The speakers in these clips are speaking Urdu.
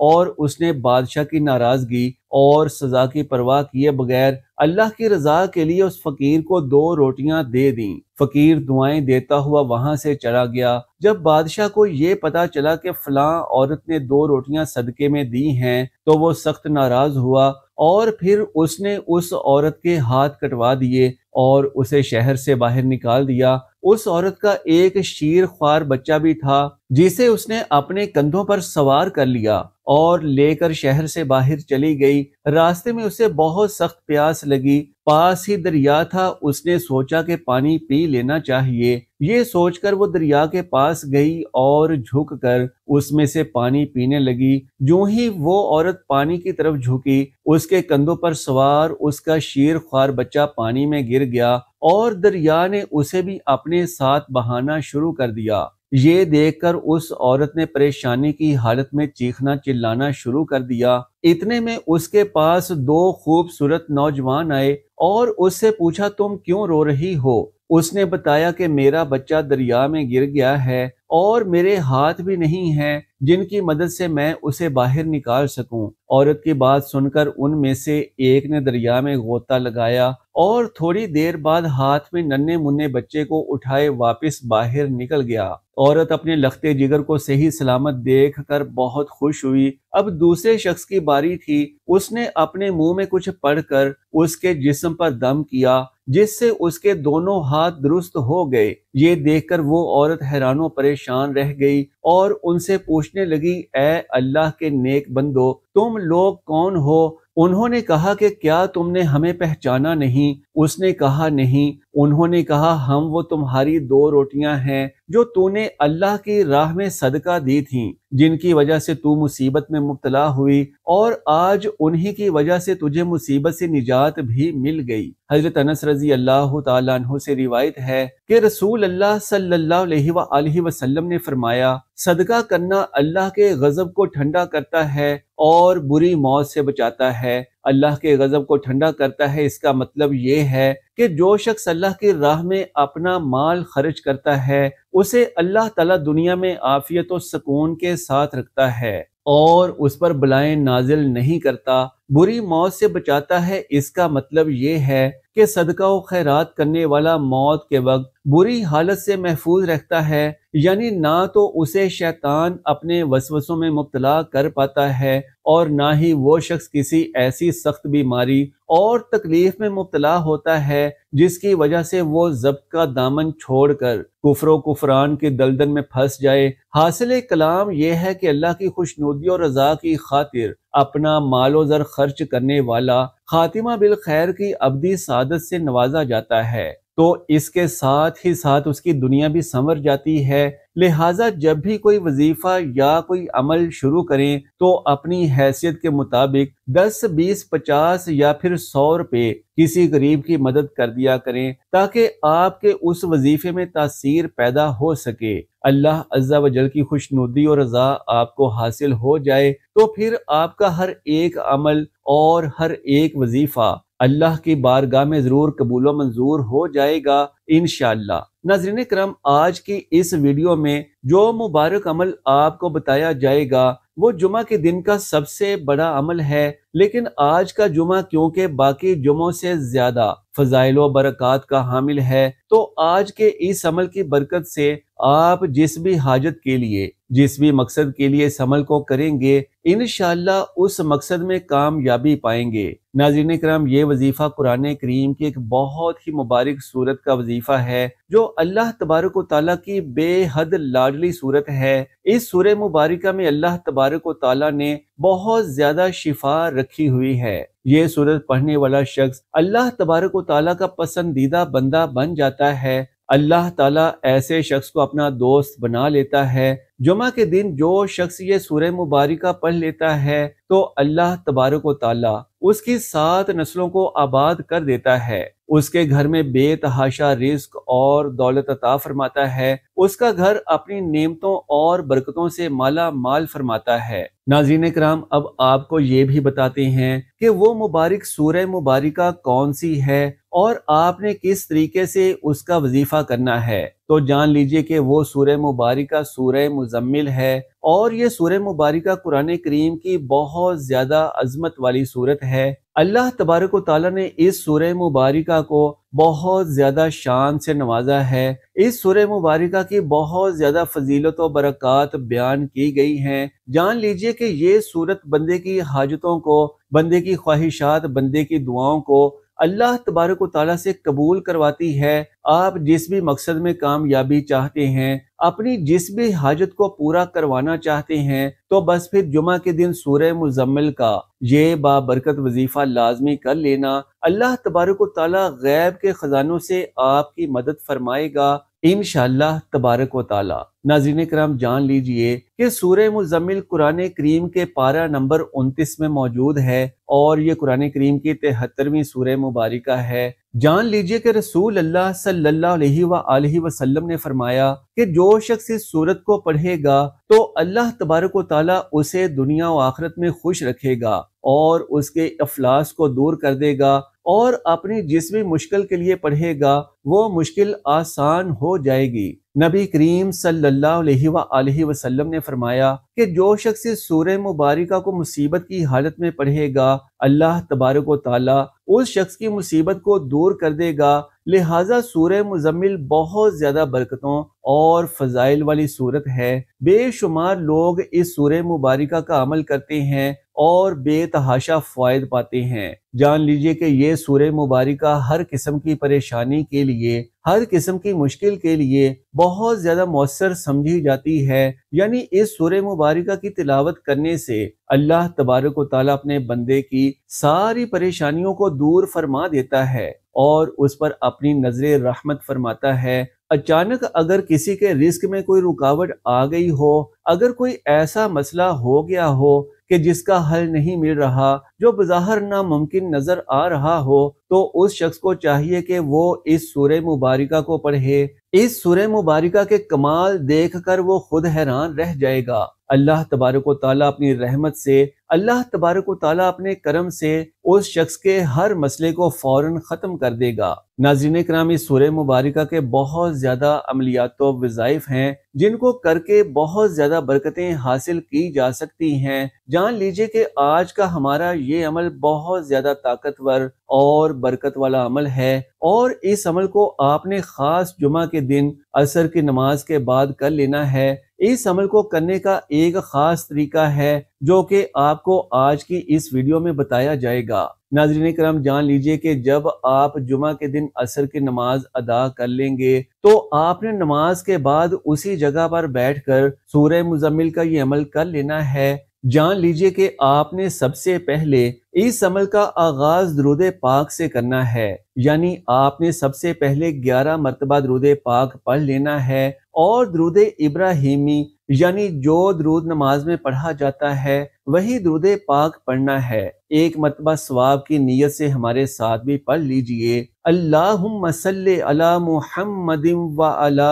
اور اس نے بادشاہ کی ناراضگی اور سزا کی پرواہ کیے بغیر اللہ کی رضا کے لیے اس فقیر کو 2 روٹیاں دے دیں۔ فقیر دعائیں دیتا ہوا وہاں سے چلا گیا۔ جب بادشاہ کو یہ پتا چلا کہ فلاں عورت نے 2 روٹیاں صدقے میں دی ہیں تو وہ سخت ناراض ہوا اور پھر اس نے اس عورت کے ہاتھ کٹوا دیے اور اسے شہر سے باہر نکال دیا۔ اس عورت کا ایک شیر خوار بچہ بھی تھا جسے اس نے اپنے کندھوں پر سوار کر لیا اور لے کر شہر سے باہر چلی گئی۔ راستے میں اسے بہت سخت پیاس لگی، پاس ہی دریا تھا، اس نے سوچا کہ پانی پی لینا چاہیے۔ یہ سوچ کر وہ دریا کے پاس گئی اور جھک کر اس میں سے پانی پینے لگی۔ جو ہی وہ عورت پانی کی طرف جھکی، اس کے کندھوں پر سوار اس کا شیر خوار بچہ پانی میں گر گیا اور دریا نے اسے بھی اپنے ساتھ بہانا شروع کر دیا۔ یہ دیکھ کر اس عورت نے پریشانی کی حالت میں چیخنا چلانا شروع کر دیا۔ اتنے میں اس کے پاس 2 خوبصورت نوجوان آئے اور اس سے پوچھا تم کیوں رو رہی ہو؟ اس نے بتایا کہ میرا بچہ دریا میں گر گیا ہے اور میرے ہاتھ بھی نہیں ہیں جن کی مدد سے میں اسے باہر نکال سکوں۔ عورت کی بات سن کر ان میں سے ایک نے دریا میں غوطہ لگایا اور تھوڑی دیر بعد ہاتھ میں ننھے منھے بچے کو اٹھائے واپس باہر نکل گیا۔ عورت اپنے لختے جگر کو صحیح سلامت دیکھ کر بہت خوش ہوئی۔ اب دوسرے شخص کی باری تھی۔ اس نے اپنے منہ میں کچھ پڑھ کر اس کے جسم پر دم کیا جس سے اس کے دونوں ہاتھ درست ہو گئے۔ یہ دیکھ کر وہ عورت حیران و پریشان رہ گئی اور ان سے پوچھنے لگی اے اللہ کے نیک بندو، تم لوگ کون ہو؟ انہوں نے کہا کہ کیا تم نے ہمیں پہچانا نہیں؟ اس نے کہا نہیں۔ انہوں نے کہا ہم وہ تمہاری 2 روٹیاں ہیں جو تو نے اللہ کی راہ میں صدقہ دی تھیں، جن کی وجہ سے تو مصیبت میں مبتلا ہوئی اور آج انہی کی وجہ سے تجھے مصیبت سے نجات بھی مل گئی۔ حضرت انس رضی اللہ تعالیٰ عنہ سے روایت ہے کہ رسول اللہ صلی اللہ علیہ وآلہ وسلم نے فرمایا صدقہ کرنا اللہ کے غضب کو ٹھنڈا کرتا ہے اور بری موت سے بچاتا ہے۔ اللہ کے غضب کو ٹھنڈا کرتا ہے، اس کا مطلب یہ ہے کہ جو شخص اللہ کی راہ میں اپنا مال خرچ کرتا ہے اسے اللہ تعالیٰ دنیا میں عافیت و سکون کے ساتھ رکھتا ہے اور اس پر بلائیں نازل نہیں کرتا، بری موت سے بچاتا ہے۔ اس کا مطلب یہ ہے کہ صدقہ و خیرات کرنے والا موت کے وقت بری حالت سے محفوظ رہتا ہے، یعنی نہ تو اسے شیطان اپنے وسوسوں میں مبتلا کر پاتا ہے اور نہ ہی وہ شخص کسی ایسی سخت بیماری اور تکلیف میں مبتلا ہوتا ہے جس کی وجہ سے وہ ضبط کا دامن چھوڑ کر کفر و کفران کے دلدل میں پھنس جائے۔ حاصل کلام یہ ہے کہ اللہ کی خوشنودی اور رضا کی خاطر اپنا مال و زر خرچ کرنے والا خاتمہ بالخیر کی ابدی سعادت سے نوازا جاتا ہے، تو اس کے ساتھ ہی ساتھ اس کی دنیا بھی سنور جاتی ہے۔ لہٰذا جب بھی کوئی وظیفہ یا کوئی عمل شروع کریں تو اپنی حیثیت کے مطابق 10، 20، 50 یا پھر 100 روپے کسی غریب کی مدد کر دیا کریں تاکہ آپ کے اس وظیفے میں تاثیر پیدا ہو سکے، اللہ عز و جل کی خوشنودی اور رضا آپ کو حاصل ہو جائے، تو پھر آپ کا ہر ایک عمل اور ہر ایک وظیفہ اللہ کی بارگاہ میں ضرور قبول و منظور ہو جائے گا انشاءاللہ۔ ناظرین کرام، آج کی اس ویڈیو میں جو مبارک عمل آپ کو بتایا جائے گا وہ جمعہ کے دن کا سب سے بڑا عمل ہے، لیکن آج کا جمعہ کیونکہ باقی جمعوں سے زیادہ فضائل و برکات کا حامل ہے، تو آج کے اس عمل کی برکت سے آپ جس بھی حاجت کے لیے، جس بھی مقصد کے لیے اس عمل کو کریں گے انشاءاللہ اس مقصد میں کامیابی پائیں گے۔ ناظرین کرام، یہ وظیفہ قرآن کریم کی ایک بہت ہی مبارک سورت کا وظیفہ ہے جو اللہ تبارک و تعالیٰ کی بے حد لاڈلی سورت ہے۔ اس سورہ مبارکہ میں اللہ تبارک و تعالیٰ نے بہت زیادہ شفا رکھی ہوئی ہے۔ یہ سورت پڑھنے والا شخص اللہ تبارک و تعالیٰ کا پسندیدہ بندہ بن جاتا ہے۔ اللہ تعالیٰ ایسے شخص کو اپنا دوست بنا لیتا ہے۔ جمعہ کے دن جو شخص یہ سورہ مبارکہ پڑھ لیتا ہے تو اللہ تبارک و تعالیٰ اس کی 7 نسلوں کو آباد کر دیتا ہے، اس کے گھر میں بے تحاشا رزق اور دولت عطا فرماتا ہے، اس کا گھر اپنی نعمتوں اور برکتوں سے مالا مال فرماتا ہے۔ ناظرین کرام، اب آپ کو یہ بھی بتاتے ہیں کہ وہ مبارک سورہ مبارکہ کون سی ہے اور آپ نے کس طریقے سے اس کا وظیفہ کرنا ہے، تو جان لیجئے کہ وہ سورہ مبارکہ سورہ مزمل ہے، اور یہ سورہ مبارکہ قرآن کریم کی بہت زیادہ عظمت والی سورت ہے۔ اللہ تبارک و تعالیٰ نے اس سورہ مبارکہ کو بہت زیادہ شان سے نوازا ہے۔ اس سورہ مبارکہ کی بہت زیادہ فضیلت و برکات بیان کی گئی ہیں۔ جان لیجئے کہ یہ سورت بندے کی حاجتوں کو، بندے کی خواہشات، بندے کی دعاؤں کو اللہ تبارک و تعالیٰ سے قبول کرواتی ہے۔ آپ جس بھی مقصد میں کامیابی چاہتے ہیں، اپنی جس بھی حاجت کو پورا کروانا چاہتے ہیں، تو بس پھر جمعہ کے دن سورہ مزمل کا یہ بابرکت وظیفہ لازمی کر لینا۔ اللہ تبارک و تعالیٰ غیب کے خزانوں سے آپ کی مدد فرمائے گا انشاءاللہ تبارک و تعالیٰ۔ ناظرین کرام جان لیجئے کہ سورہ مزمل قرآن کریم کے پارہ نمبر 29 میں موجود ہے، اور یہ قرآن کریم کی 73ویں سورہ مبارکہ ہے۔ جان لیجئے کہ رسول اللہ صلی اللہ علیہ وآلہ وسلم نے فرمایا کہ جو شخص اس سورت کو پڑھے گا تو اللہ تبارک و تعالیٰ اسے دنیا و آخرت میں خوش رکھے گا، اور اس کے افلاس کو دور کر دے گا، اور اپنی جس بھی مشکل کے لیے پڑھے گا وہ مشکل آسان ہو جائے گی۔ نبی کریم صلی اللہ علیہ وآلہ وسلم نے فرمایا کہ جو شخص اس سورہ مبارکہ کو مصیبت کی حالت میں پڑھے گا، اللہ تبارک و تعالیٰ اس شخص کی مصیبت کو دور کر دے گا۔ لہٰذا سورہ مزمل بہت زیادہ برکتوں اور فضائل والی سورت ہے۔ بے شمار لوگ اس سورہ مبارکہ کا عمل کرتے ہیں اور بے تحاشا فوائد پاتے ہیں۔ جان لیجئے کہ یہ سورہ مبارکہ ہر قسم کی پریشانی کے لیے، ہر قسم کی مشکل کے لیے بہت زیادہ مؤثر سمجھی جاتی ہے۔ یعنی اس سورہ مبارکہ کی تلاوت کرنے سے اللہ تبارک و تعالیٰ اپنے بندے کی ساری پریشانیوں کو دور فرما دیتا ہے اور اس پر اپنی نظر رحمت فرماتا ہے۔ اچانک اگر کسی کے رزق میں کوئی رکاوٹ آ گئی ہو، اگر کوئی ایسا مسئلہ ہو گیا ہو کہ جس کا حل نہیں مل رہا، جو بظاہر ناممکن نظر آ رہا ہو، تو اس شخص کو چاہیے کہ وہ اس سورہ مبارکہ کو پڑھے۔ اس سورہ مبارکہ کے کمال دیکھ کر وہ خود حیران رہ جائے گا۔ اللہ تبارک و تعالیٰ اپنی رحمت سے، اللہ تبارک و تعالیٰ اپنے کرم سے اس شخص کے ہر مسئلے کو فوراً ختم کر دے گا۔ ناظرین کرام اس سورہ مبارکہ کے بہت زیادہ عملیات و وظائف ہیں جن کو کر کے بہت زیادہ برکتیں حاصل کی جا سکتی ہیں۔ جان لیجئے کہ آج کا ہمارا یہ عمل بہت زیادہ طاقتور اور برکت والا عمل ہے، اور اس عمل کو آپ نے خاص جمعہ کے دن عصر کی نماز کے بعد کر لینا ہے۔ اس عمل کو کرنے کا ایک خاص طریقہ ہے جو کہ آپ کو آج کی اس ویڈیو میں بتایا جائے گا۔ ناظرین کرام جان لیجئے کہ جب آپ جمعہ کے دن عصر کی نماز ادا کر لیں گے تو آپ نے نماز کے بعد اسی جگہ پر بیٹھ کر سورہ مزمل کا یہ عمل کر لینا ہے۔ جان لیجئے کہ آپ نے سب سے پہلے اس عمل کا آغاز درود پاک سے کرنا ہے، یعنی آپ نے سب سے پہلے 11 مرتبہ درود پاک پڑھ لینا ہے، اور درود ابراہیمی یعنی جو درود نماز میں پڑھا جاتا ہے وہی درود پاک پڑھنا ہے۔ ایک مرتبہ ثواب کی نیت سے ہمارے ساتھ بھی پڑھ لیجئے۔ اللہم صلی علی محمد وعلی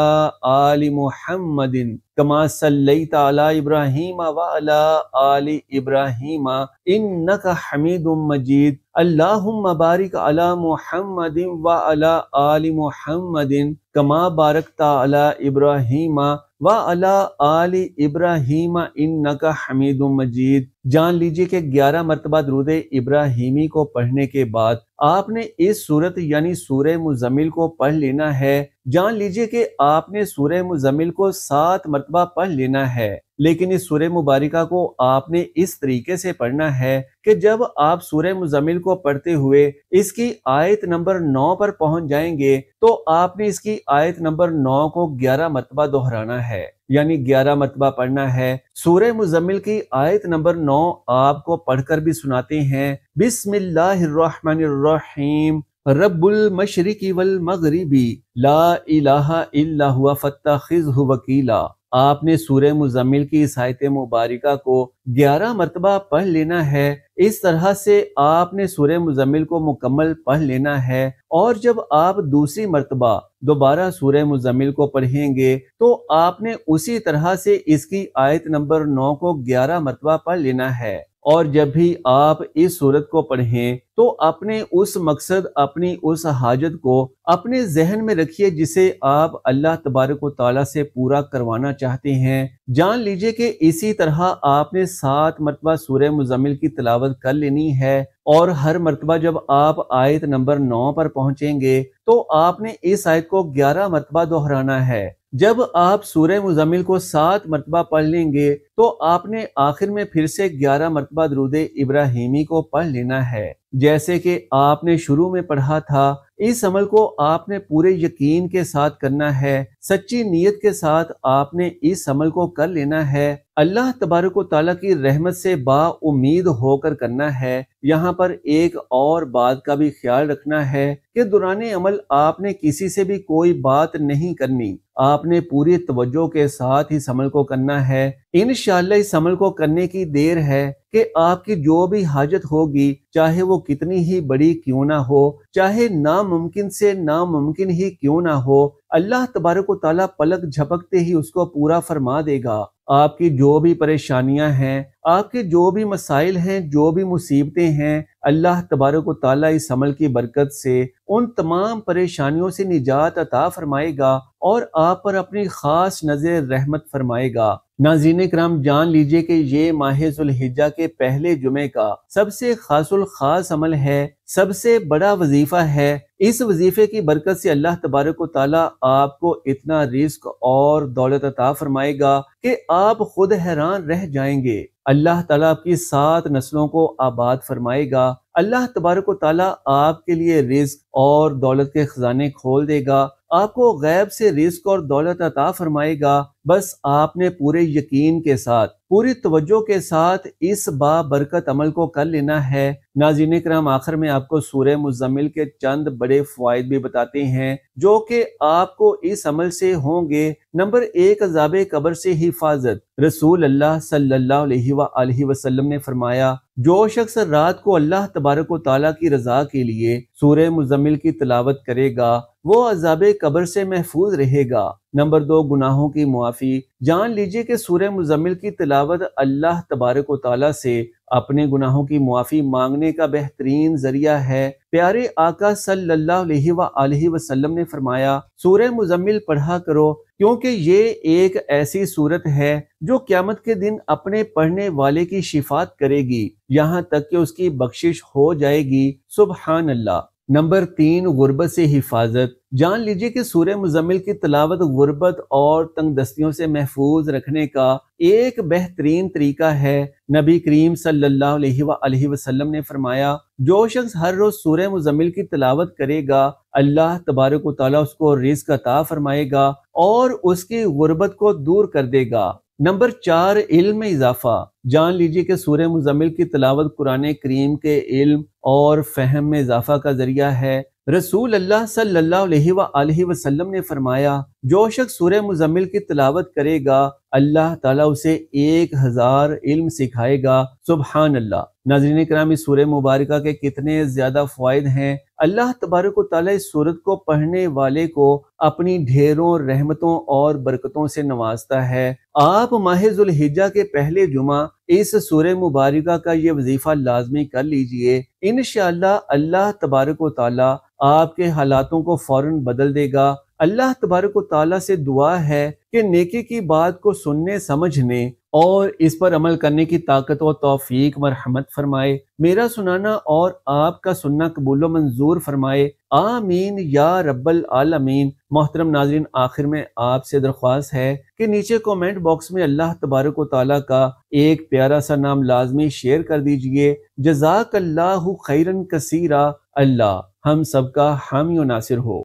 آل محمد کما صلیت علی ابراہیم وعلی آل ابراہیم انک حمید مجید۔ اللہم بارک علی محمد وعلی آل محمد کما بارکت علی ابراہیم وعلی آل ابراہیم انک حمید مجید۔ جان لیجئے کہ 11 مرتبہ درود ابراہیمی کو پڑھنے کے بعد آپ نے اس سورت یعنی سورہ مزمل کو پڑھ لینا ہے۔ جان لیجئے کہ آپ نے سورہ مزمل کو 7 مرتبہ پڑھ لینا ہے، لیکن اس سورہ مبارکہ کو آپ نے اس طریقے سے پڑھنا ہے کہ جب آپ سورہ مزمل کو پڑھتے ہوئے اس کی آیت نمبر 9 پر پہنچ جائیں گے تو آپ نے اس کی آیت نمبر 9 کو 11 مرتبہ دہرانا ہے، یعنی 11 مرتبہ پڑھنا ہے۔ سورہ مزمل کی آیت نمبر 9 آپ کو پڑھ کر بھی سناتے ہیں۔ بسم اللہ الرحمن الرحیم رب المشرق والمغرب لا الہ الا ہوا فاتخذہ وکیلا۔ آپ نے سورہ مزمل کی اس آیت مبارکہ کو 11 مرتبہ پڑھ لینا ہے۔ اس طرح سے آپ نے سورہ مزمل کو مکمل پڑھ لینا ہے، اور جب آپ دوسری مرتبہ دوبارہ سورہ مزمل کو پڑھیں گے تو آپ نے اسی طرح سے اس کی آیت نمبر 9 کو 11 مرتبہ پڑھ لینا ہے، اور جب بھی آپ اس سورت کو پڑھیں تو اپنے اس مقصد، اپنی اس حاجت کو اپنے ذہن میں رکھیے جسے آپ اللہ تبارک و تعالیٰ سے پورا کروانا چاہتے ہیں۔ جان لیجئے کہ اسی طرح آپ نے 7 مرتبہ سورہ مزمل کی تلاوت کر لینی ہے، اور ہر مرتبہ جب آپ آیت نمبر 9 پر پہنچیں گے تو آپ نے اس آیت کو 11 مرتبہ دہرانا ہے۔ جب آپ سورہ مزمل کو 7 مرتبہ پڑھ لیں گے تو آپ نے آخر میں پھر سے 11 مرتبہ درود ابراہیمی کو پڑھ لینا ہے۔ جیسے کہ آپ نے شروع میں پڑھا تھا، اس عمل کو آپ نے پورے یقین کے ساتھ کرنا ہے، سچی نیت کے ساتھ آپ نے اس عمل کو کر لینا ہے، اللہ تبارک و تعالیٰ کی رحمت سے با امید ہو کر کرنا ہے۔ یہاں پر ایک اور بات کا بھی خیال رکھنا ہے کہ دوران عمل آپ نے کسی سے بھی کوئی بات نہیں کرنی، آپ نے پوری توجہ کے ساتھ اس عمل کو کرنا ہے۔ انشاءاللہ اس عمل کو کرنے کی دیر ہے کہ آپ کی جو بھی حاجت ہوگی، چاہے وہ کتنی ہی بڑی کیوں نہ ہو، چاہے ناممکن سے ناممکن ہی کیوں نہ ہو، اللہ تبارک و تعالیٰ پلک جھپکتے ہی اس کو پورا فرما دے گا۔ آپ کی جو بھی پریشانیاں ہیں، آپ کے جو بھی مسائل ہیں، جو بھی مصیبتیں ہیں، اللہ تبارک و تعالیٰ اس عمل کی برکت سے ان تمام پریشانیوں سے نجات عطا فرمائے گا اور آپ پر اپنی خاص نظر رحمت فرمائے گا۔ ناظرین کرام، جان لیجئے کہ یہ ماہ ذو الحجہ کے پہلے جمعے کا سب سے خاص الخاص عمل ہے، سب سے بڑا وظیفہ ہے۔ اس وظیفے کی برکت سے اللہ تبارک و تعالیٰ آپ کو اتنا رزق اور دولت عطا فرمائے گا کہ آپ خود حیران رہ جائیں گے۔ اللہ تعالیٰ آپ کی 7 نسلوں کو آباد فرمائے گا۔ اللہ تبارک و تعالیٰ آپ کے لیے رزق اور دولت کے خزانے کھول دے گا، آپ کو غیب سے رزق اور دولت عطا فرمائے گا۔ بس آپ نے پورے یقین کے ساتھ، پوری توجہ کے ساتھ اس بابرکت عمل کو کر لینا ہے۔ ناظرین کرام، آخر میں آپ کو سورہ مزمل کے چند بڑے فوائد بھی بتاتے ہیں جو کہ آپ کو اس عمل سے ہوں گے۔ نمبر 1، عذاب قبر سے حفاظت۔ رسول اللہ صلی اللہ علیہ وآلہ وسلم نے فرمایا، جو شخص رات کو اللہ تبارک و تعالیٰ کی رضا کے لیے سورہ مزمل کی تلاوت کرے گا وہ عذاب قبر سے محفوظ رہے گا۔ نمبر 2، گناہوں کی معافی۔ جان لیجئے کہ سورہ مزمل کی تلاوت اللہ تبارک و تعالیٰ سے اپنے گناہوں کی معافی مانگنے کا بہترین ذریعہ ہے۔ پیارے آقا صلی اللہ علیہ وآلہ وسلم نے فرمایا، سورہ مزمل پڑھا کرو کیونکہ یہ ایک ایسی سورت ہے جو قیامت کے دن اپنے پڑھنے والے کی شفاعت کرے گی، یہاں تک کہ اس کی بخشش ہو جائے گی۔ سبحان اللہ۔ نمبر 3، غربت سے حفاظت۔ جان لیجئے کہ سورہ مزمل کی تلاوت غربت اور تنگ دستیوں سے محفوظ رکھنے کا ایک بہترین طریقہ ہے۔ نبی کریم صلی اللہ علیہ وآلہ وسلم نے فرمایا، جو شخص ہر روز سورہ مزمل کی تلاوت کرے گا اللہ تبارک و تعالیٰ اس کو رزق عطا فرمائے گا اور اس کی غربت کو دور کر دے گا۔ نمبر 4، علم میں اضافہ۔ جان لیجئے کہ سورہ مزمل کی تلاوت قرآن کریم کے علم اور فہم میں اضافہ کا ذریعہ ہے۔ رسول اللہ صلی اللہ علیہ وآلہ وسلم نے فرمایا، جو شخص سورہ مزمل کی تلاوت کرے گا اللہ تعالیٰ اسے 1000 علم سکھائے گا۔ سبحان اللہ۔ ناظرین کرام، اس سورہ مبارکہ کے کتنے زیادہ فوائد ہیں۔ اللہ تبارک و تعالیٰ اس سورت کو پڑھنے والے کو اپنی ڈھیروں رحمتوں اور برکتوں سے نوازتا ہے۔ آپ ماہ ذو الحجہ کے پہلے جمعہ اس سورہ مبارکہ کا یہ وظیفہ لازمی کر لیجئے۔ انشاءاللہ اللہ تبارک و تعالیٰ آپ کے حالاتوں کو فوراً بدل دے گا۔ اللہ تبارک و تعالیٰ سے دعا ہے کہ نیکی کی بات کو سننے، سمجھنے اور اس پر عمل کرنے کی طاقت و توفیق مرحمت فرمائے۔ میرا سنانا اور آپ کا سننا قبول و منظور فرمائے، آمین یا رب العالمین۔ محترم ناظرین، آخر میں آپ سے درخواست ہے کہ نیچے کومنٹ باکس میں اللہ تبارک و تعالیٰ کا ایک پیارا سا نام لازمی شیئر کر دیجئے۔ جزاک اللہ خیرن کثیرا۔ اللہ ہم سب کا حامی و ناصر ہو۔